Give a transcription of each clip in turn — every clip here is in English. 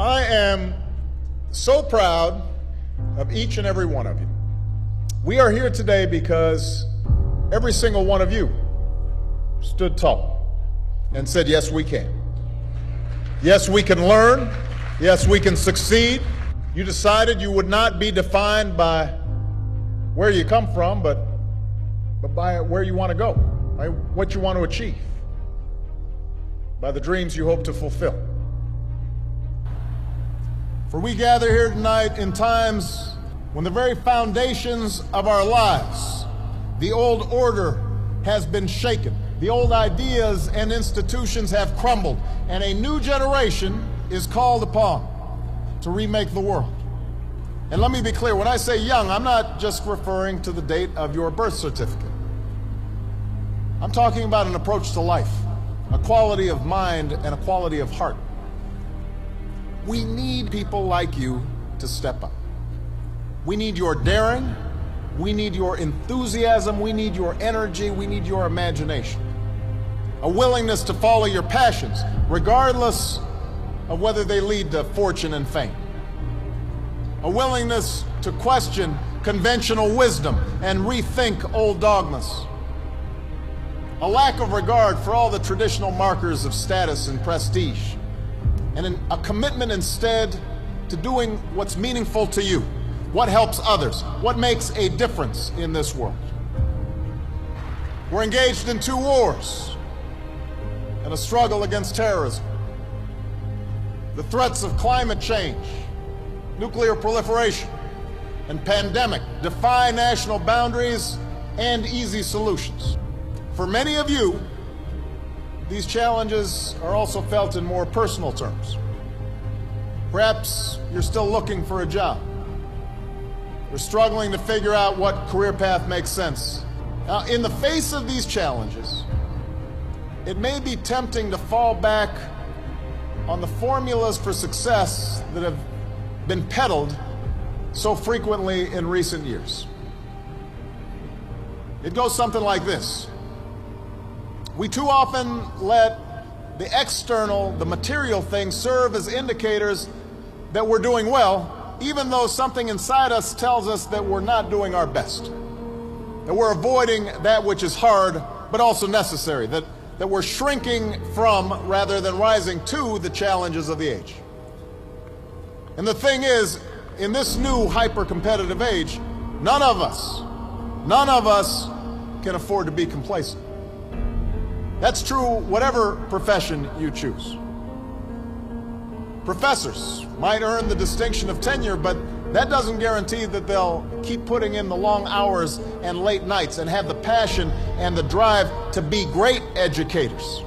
I am so proud of each and every one of you. We are here today because every single one of you stood tall and said, yes, we can. Yes, we can learn. Yes, we can succeed. You decided you would not be defined by where you come from, but by where you want to go, by what you want to achieve, by the dreams you hope to fulfill. For we gather here tonight in times when the very foundations of our lives, the old order has been shaken. The old ideas and institutions have crumbled, and a new generation is called upon to remake the world. And let me be clear, when I say young, I'm not just referring to the date of your birth certificate. I'm talking about an approach to life, a quality of mind and a quality of heart. We need people like you to step up. We need your daring, we need your enthusiasm, we need your energy, we need your imagination. A willingness to follow your passions, regardless of whether they lead to fortune and fame. A willingness to question conventional wisdom and rethink old dogmas. A lack of regard for all the traditional markers of status and prestige. And a commitment instead to doing what's meaningful to you, what helps others, what makes a difference in this world. We're engaged in 2 wars and a struggle against terrorism. The threats of climate change, nuclear proliferation, and pandemic defy national boundaries and easy solutions. For many of you, these challenges are also felt in more personal terms. Perhaps you're still looking for a job. You're struggling to figure out what career path makes sense. Now, in the face of these challenges, it may be tempting to fall back on the formulas for success that have been peddled so frequently in recent years. It goes something like this. We too often let the external, the material things serve as indicators that we're doing well, even though something inside us tells us that we're not doing our best, that we're avoiding that which is hard but also necessary, that we're shrinking from rather than rising to the challenges of the age. And the thing is, in this new hyper-competitive age, none of us can afford to be complacent. That's true whatever profession you choose. Professors might earn the distinction of tenure, but that doesn't guarantee that they'll keep putting in the long hours and late nights and have the passion and the drive to be great educators.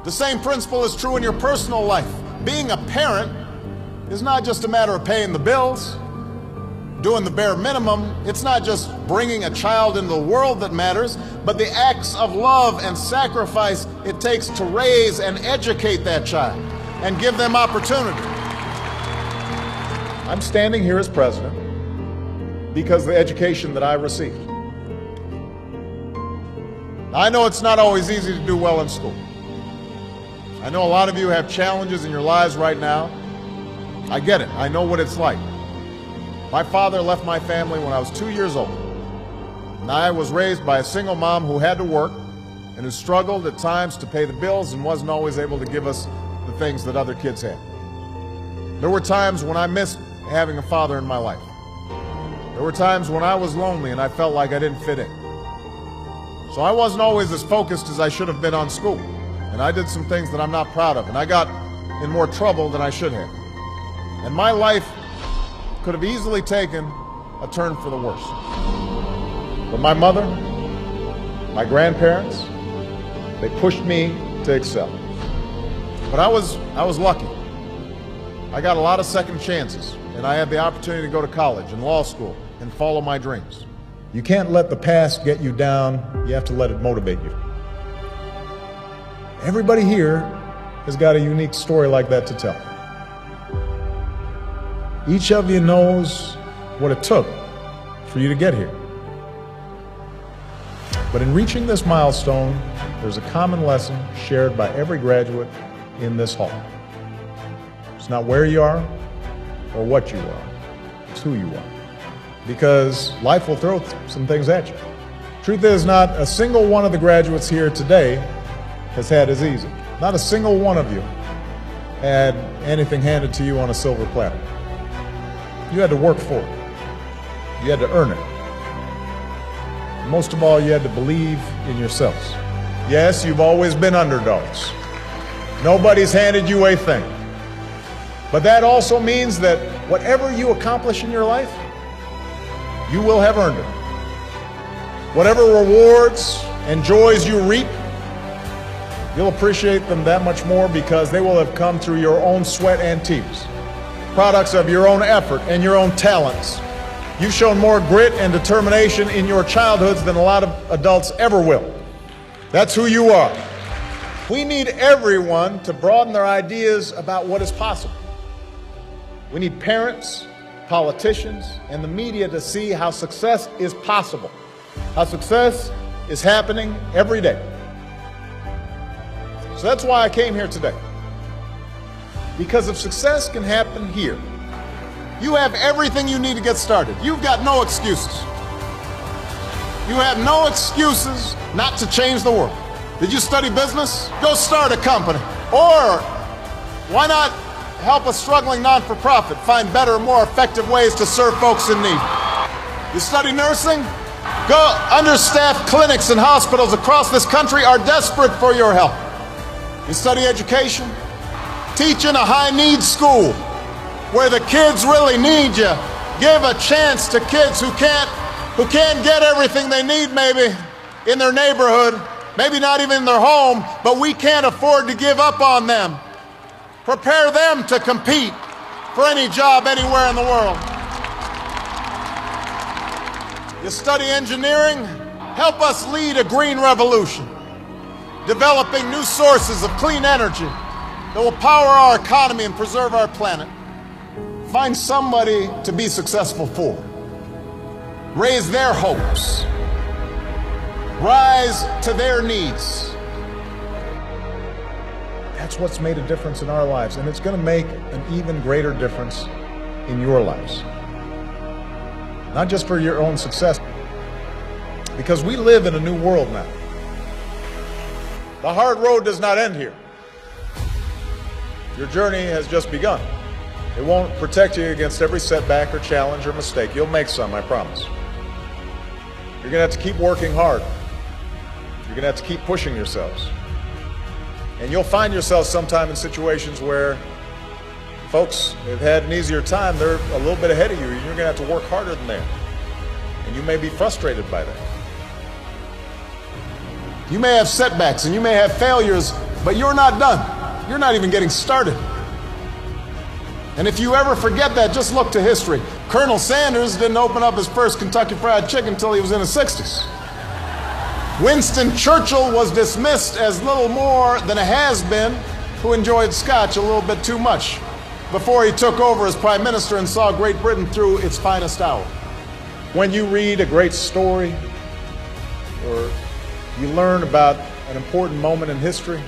The same principle is true in your personal life. Being a parent is not just a matter of paying the bills, doing the bare minimum. It's not just bringing a child into the world that matters, but the acts of love and sacrifice it takes to raise and educate that child and give them opportunity. I'm standing here as president because of the education that I received. I know it's not always easy to do well in school. I know a lot of you have challenges in your lives right now. I get it. I know what it's like. My father left my family when I was 2 years old, and I was raised by a single mom who had to work and who struggled at times to pay the bills and wasn't always able to give us the things that other kids had. There were times when I missed having a father in my life. There were times when I was lonely and I felt like I didn't fit in. So I wasn't always as focused as I should have been on school, and I did some things that I'm not proud of, and I got in more trouble than I should have. And my life could have easily taken a turn for the worse. But my mother, my grandparents, they pushed me to excel. But I was lucky. I got a lot of second chances, and I had the opportunity to go to college and law school and follow my dreams. You can't let the past get you down. You have to let it motivate you. Everybody here has got a unique story like that to tell. Each of you knows what it took for you to get here. But in reaching this milestone, there's a common lesson shared by every graduate in this hall. It's not where you are or what you are. It's who you are. Because life will throw some things at you. Truth is, not a single one of the graduates here today has had as easy. Not a single one of you had anything handed to you on a silver platter. You had to work for it. You had to earn it. Most of all, you had to believe in yourselves. Yes, you've always been underdogs. Nobody's handed you a thing. But that also means that whatever you accomplish in your life, you will have earned it. Whatever rewards and joys you reap, you'll appreciate them that much more because they will have come through your own sweat and tears, products of your own effort and your own talents. You've shown more grit and determination in your childhoods than a lot of adults ever will. That's who you are. We need everyone to broaden their ideas about what is possible. We need parents, politicians, and the media to see how success is possible, how success is happening every day. So that's why I came here today. Because if success can happen here, you have everything you need to get started. You've got no excuses. You have no excuses not to change the world. Did you study business? Go start a company. Or why not help a struggling non-for-profit find better, more effective ways to serve folks in need? You study nursing? Go. Understaffed clinics and hospitals across this country are desperate for your help. You study education? Teach in a high-needs school where the kids really need you. Give a chance to kids who can't get everything they need maybe in their neighborhood, maybe not even in their home, but we can't afford to give up on them. Prepare them to compete for any job anywhere in the world. You study engineering? Help us lead a green revolution, developing new sources of clean energy that will power our economy and preserve our planet. Find somebody to be successful for. Raise their hopes. Rise to their needs. That's what's made a difference in our lives, and it's going to make an even greater difference in your lives. Not just for your own success, because we live in a new world now. The hard road does not end here. Your journey has just begun. It won't protect you against every setback or challenge or mistake. You'll make some, I promise. You're going to have to keep working hard. You're going to have to keep pushing yourselves. And you'll find yourself sometime in situations where folks have had an easier time. They're a little bit ahead of you, and you're going to have to work harder than them. And you may be frustrated by that. You may have setbacks and you may have failures, but you're not done. You're not even getting started. And if you ever forget that, just look to history. Colonel Sanders didn't open up his first Kentucky Fried Chicken until he was in his 60s. Winston Churchill was dismissed as little more than a has-been who enjoyed scotch a little bit too much before he took over as Prime Minister and saw Great Britain through its finest hour. When you read a great story or you learn about an important moment in history,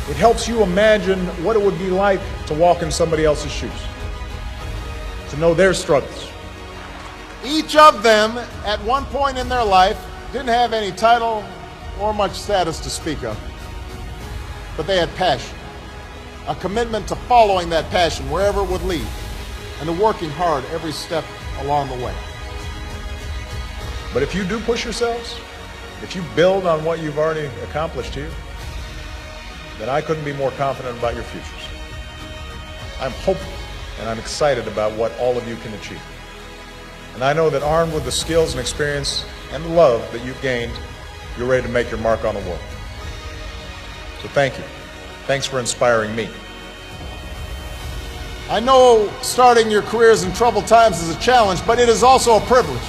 it helps you imagine what it would be like to walk in somebody else's shoes, to know their struggles. Each of them, at one point in their life, didn't have any title or much status to speak of, but they had passion, a commitment to following that passion wherever it would lead, and to working hard every step along the way. But if you do push yourselves, if you build on what you've already accomplished here, then I couldn't be more confident about your futures. I'm hopeful and I'm excited about what all of you can achieve. And I know that armed with the skills and experience and the love that you've gained, you're ready to make your mark on the world. So thank you. Thanks for inspiring me. I know starting your careers in troubled times is a challenge, but it is also a privilege.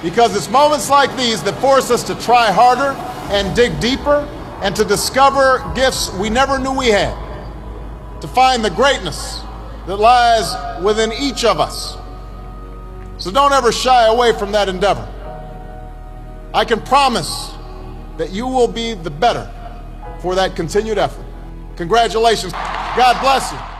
Because it's moments like these that force us to try harder and dig deeper and to discover gifts we never knew we had, to find the greatness that lies within each of us. So don't ever shy away from that endeavor. I can promise that you will be the better for that continued effort. Congratulations. God bless you.